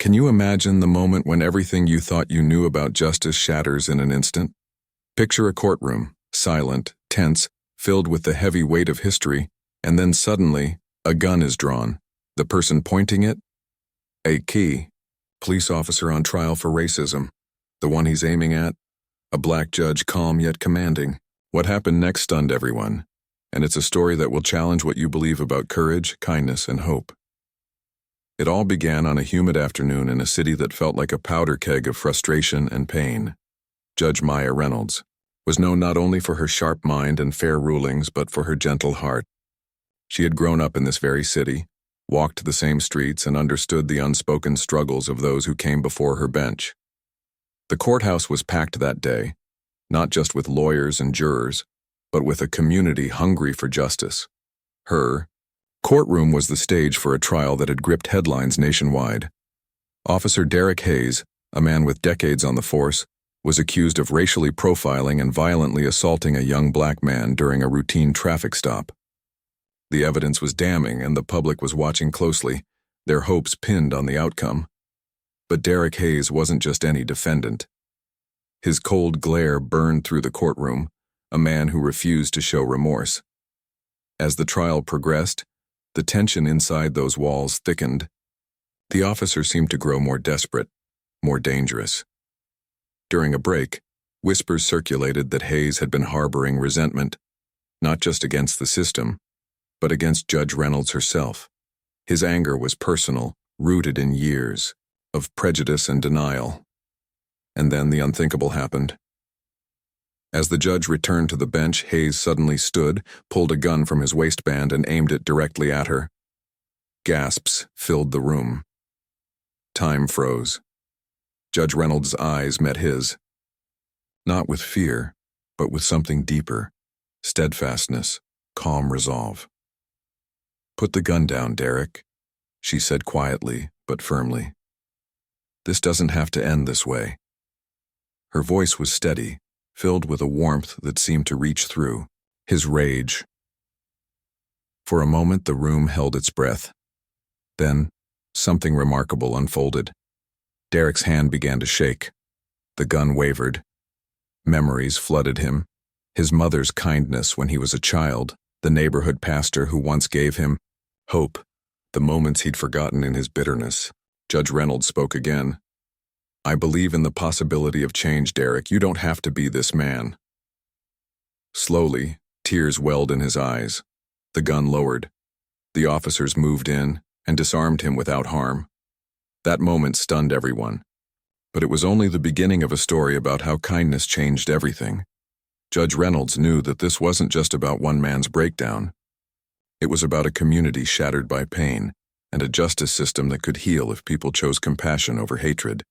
Can you imagine the moment when everything you thought you knew about justice shatters in an instant? Picture a courtroom, silent, tense, filled with the heavy weight of history, and then suddenly, a gun is drawn. The person pointing it? A key. Police officer on trial for racism. The one he's aiming at? A black judge, calm yet commanding. What happened next stunned everyone, and it's a story that will challenge what you believe about courage, kindness, and hope. It all began on a humid afternoon in a city that felt like a powder keg of frustration and pain. Judge Maya Reynolds was known not only for her sharp mind and fair rulings, but for her gentle heart. She had grown up in this very city, walked the same streets, and understood the unspoken struggles of those who came before her bench. The courthouse was packed that day, not just with lawyers and jurors, but with a community hungry for justice. Her courtroom was the stage for a trial that had gripped headlines nationwide. Officer Derek Hayes, a man with decades on the force, was accused of racially profiling and violently assaulting a young black man during a routine traffic stop. The evidence was damning and the public was watching closely, their hopes pinned on the outcome. But Derek Hayes wasn't just any defendant. His cold glare burned through the courtroom, a man who refused to show remorse. As the trial progressed, the tension inside those walls thickened. The officer seemed to grow more desperate, more dangerous. During a break, whispers circulated that Hayes had been harboring resentment, not just against the system, but against Judge Reynolds herself. His anger was personal, rooted in years of prejudice and denial. And then the unthinkable happened. As the judge returned to the bench, Hayes suddenly stood, pulled a gun from his waistband, and aimed it directly at her. Gasps filled the room. Time froze. Judge Reynolds' eyes met his. Not with fear, but with something deeper. Steadfastness, calm resolve. "Put the gun down, Derek," she said quietly but firmly. "This doesn't have to end this way." Her voice was steady, filled with a warmth that seemed to reach through his rage. For a moment, the room held its breath. Then, something remarkable unfolded. Derek's hand began to shake. The gun wavered. Memories flooded him. His mother's kindness when he was a child, the neighborhood pastor who once gave him hope, the moments he'd forgotten in his bitterness. Judge Reynolds spoke again. "I believe in the possibility of change, Derek. You don't have to be this man." Slowly, tears welled in his eyes. The gun lowered. The officers moved in and disarmed him without harm. That moment stunned everyone. But it was only the beginning of a story about how kindness changed everything. Judge Reynolds knew that this wasn't just about one man's breakdown. It was about a community shattered by pain and a justice system that could heal if people chose compassion over hatred.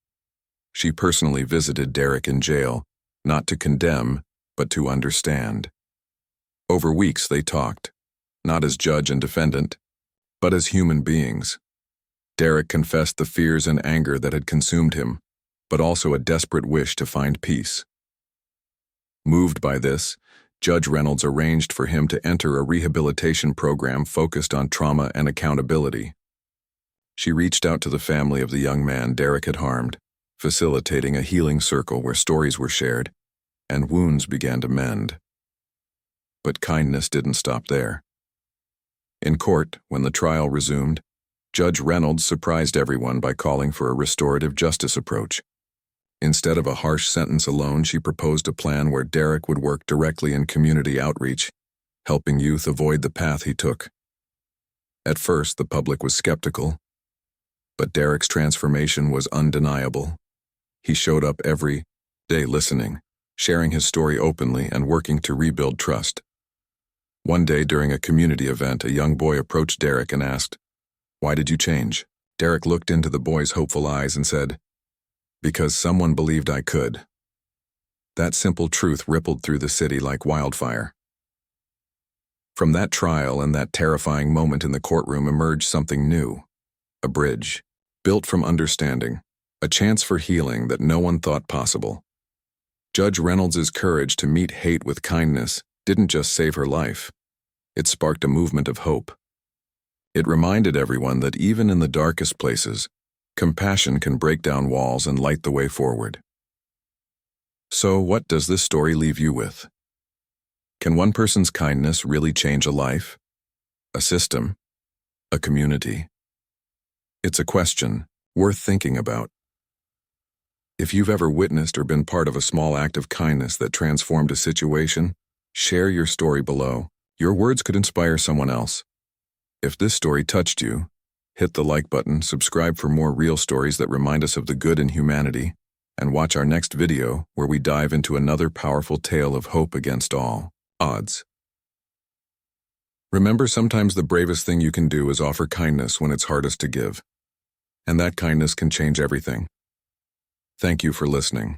She personally visited Derek in jail, not to condemn, but to understand. Over weeks they talked, not as judge and defendant, but as human beings. Derek confessed the fears and anger that had consumed him, but also a desperate wish to find peace. Moved by this, Judge Reynolds arranged for him to enter a rehabilitation program focused on trauma and accountability. She reached out to the family of the young man Derek had harmed, facilitating a healing circle where stories were shared and wounds began to mend. But kindness didn't stop there. In court, when the trial resumed, Judge Reynolds surprised everyone by calling for a restorative justice approach. Instead of a harsh sentence alone, she proposed a plan where Derek would work directly in community outreach, helping youth avoid the path he took. At first, the public was skeptical, but Derek's transformation was undeniable. He showed up every day listening, sharing his story openly and working to rebuild trust. One day during a community event, a young boy approached Derek and asked, "Why did you change?" Derek looked into the boy's hopeful eyes and said, "Because someone believed I could." That simple truth rippled through the city like wildfire. From that trial and that terrifying moment in the courtroom emerged something new, a bridge, built from understanding, a chance for healing that no one thought possible. Judge Reynolds' courage to meet hate with kindness didn't just save her life. It sparked a movement of hope. It reminded everyone that even in the darkest places, Compassion can break down walls and light the way forward. So, what does this story leave you with? Can one person's kindness really change a life, a system, a community? It's a question worth thinking about. If you've ever witnessed or been part of a small act of kindness that transformed a situation, share your story below. Your words could inspire someone else. If this story touched you, hit the like button, subscribe for more real stories that remind us of the good in humanity, and watch our next video where we dive into another powerful tale of hope against all odds. Remember, sometimes the bravest thing you can do is offer kindness when it's hardest to give. And that kindness can change everything. Thank you for listening.